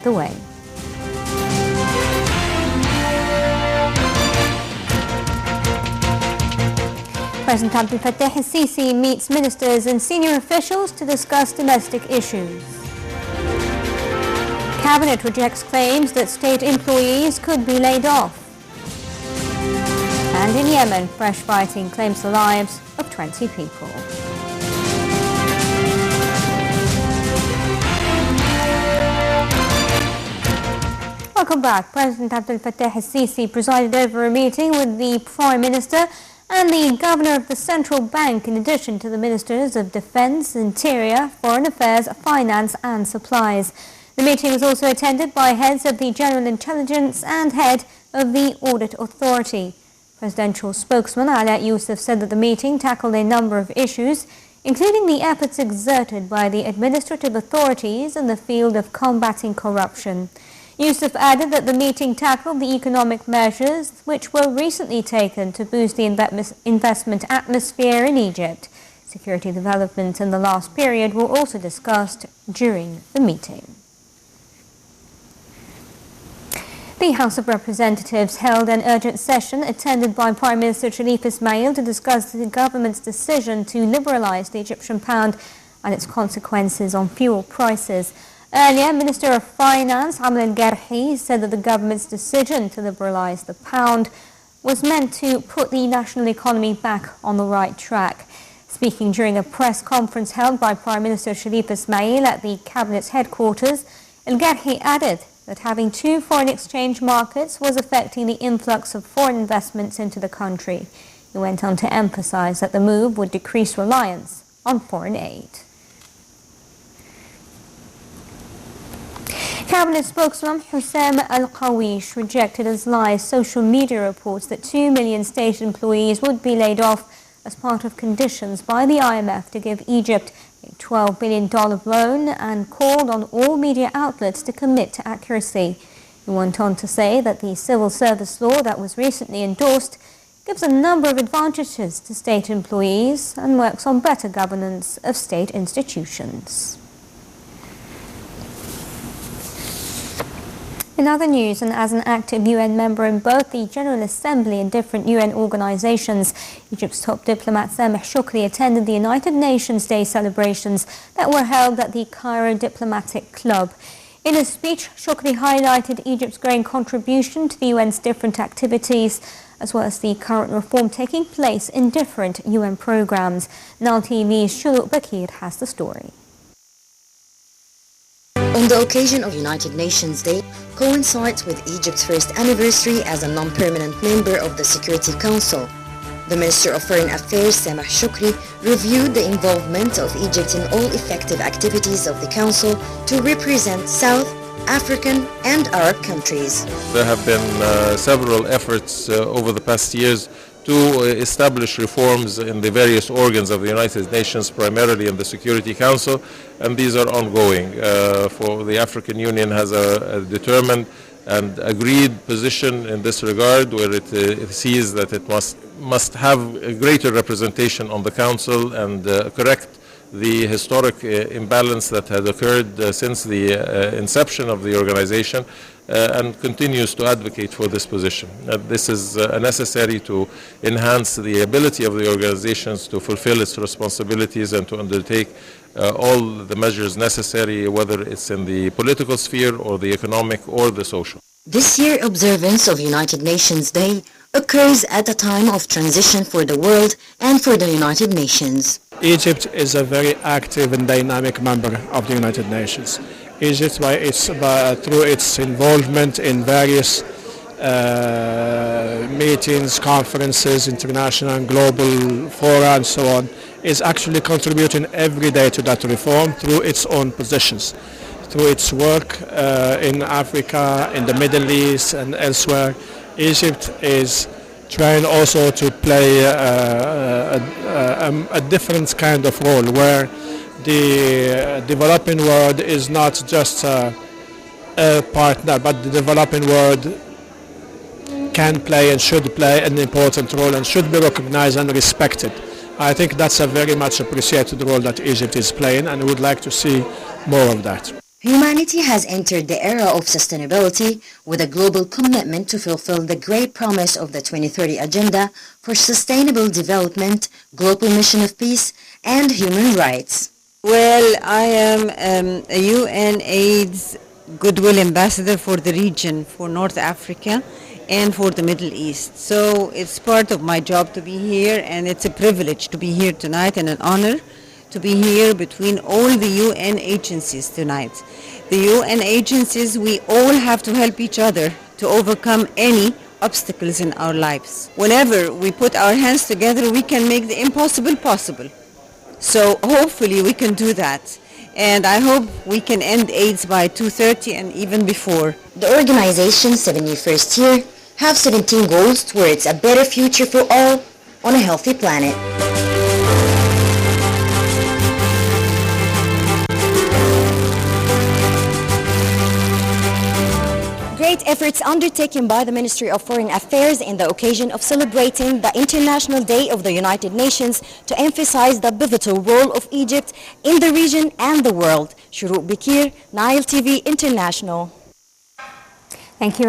the way. President Abdel Fattah al-Sisi meets ministers and senior officials to discuss domestic issues. Cabinet rejects claims that state employees could be laid off. And in Yemen, fresh fighting claims the lives of 20 people. Welcome back. President Abdel Fattah al-Sisi presided over a meeting with the Prime Minister and the Governor of the Central Bank, in addition to the Ministers of Defence, Interior, Foreign Affairs, Finance and Supplies. The meeting was also attended by heads of the General Intelligence and head of the Audit Authority. Presidential spokesman Ala Yusuf said that the meeting tackled a number of issues, including the efforts exerted by the administrative authorities in the field of combating corruption. Yusuf added that the meeting tackled the economic measures which were recently taken to boost the investment atmosphere in Egypt. Security developments in the last period were also discussed during the meeting. The House of Representatives held an urgent session attended by Prime Minister Khalif Ismail to discuss the government's decision to liberalize the Egyptian pound and its consequences on fuel prices. Earlier, Minister of Finance Amr al-Garhi said that the government's decision to liberalize the pound was meant to put the national economy back on the right track. Speaking during a press conference held by Prime Minister Khalif Ismail at the Cabinet's headquarters, al-Garhi added that having two foreign exchange markets was affecting the influx of foreign investments into the country. He went on to emphasize that the move would decrease reliance on foreign aid. Cabinet spokesman Hussam Al-Qawish rejected as lies social media reports that 2 million state employees would be laid off as part of conditions by the IMF to give Egypt a $12 billion loan, and called on all media outlets to commit to accuracy. He went on to say that the civil service law that was recently endorsed gives a number of advantages to state employees and works on better governance of state institutions. In other news, and as an active UN member in both the General Assembly and different UN organizations, Egypt's top diplomat Sameh Shoukry attended the United Nations Day celebrations that were held at the Cairo Diplomatic Club. In a speech, Shoukry highlighted Egypt's growing contribution to the UN's different activities, as well as the current reform taking place in different UN programs. Nile TV's Shulu Bakir has the story. On the occasion of United Nations Day, coincides with Egypt's first anniversary as a non-permanent member of the Security Council. The Minister of Foreign Affairs, Sameh Shoukry, reviewed the involvement of Egypt in all effective activities of the Council to represent South African and Arab countries. There have been several efforts over the past years to establish reforms in the various organs of the United Nations, primarily in the Security Council, and these are ongoing. For the African Union has a determined and agreed position in this regard, where it sees that it must have a greater representation on the Council and correct the historic imbalance that had occurred since the inception of the organization, and continues to advocate for this position. This is necessary to enhance the ability of the organizations to fulfill its responsibilities and to undertake all the measures necessary, whether it's in the political sphere or the economic or the social. This year observance of United Nations Day occurs at a time of transition for the world and for the United Nations. Egypt is a very active and dynamic member of the United Nations. Egypt, through its involvement in various meetings, conferences, international and global fora and so on, is actually contributing every day to that reform through its own positions, through its work in Africa, in the Middle East and elsewhere. Egypt is trying also to play a different kind of role, where the developing world is not just a partner, but the developing world can play and should play an important role and should be recognized and respected. I think that's a very much appreciated role that Egypt is playing, and we would like to see more of that. Humanity has entered the era of sustainability with a global commitment to fulfill the great promise of the 2030 Agenda for Sustainable Development, Global Mission of Peace, and Human Rights. Well, I am a UN AIDS Goodwill Ambassador for the region, for North Africa and for the Middle East. So it's part of my job to be here, and it's a privilege to be here tonight and an honor to be here between all the UN agencies tonight. The UN agencies, we all have to help each other to overcome any obstacles in our lives. Whenever we put our hands together, we can make the impossible possible. So hopefully we can do that. And I hope we can end AIDS by 2030 and even before. The organization's 71st year have 17 goals towards a better future for all on a healthy planet. Great efforts undertaken by the Ministry of Foreign Affairs in the occasion of celebrating the International Day of the United Nations to emphasize the pivotal role of Egypt in the region and the world. Shuruq Bikir, Nile TV International. Thank you.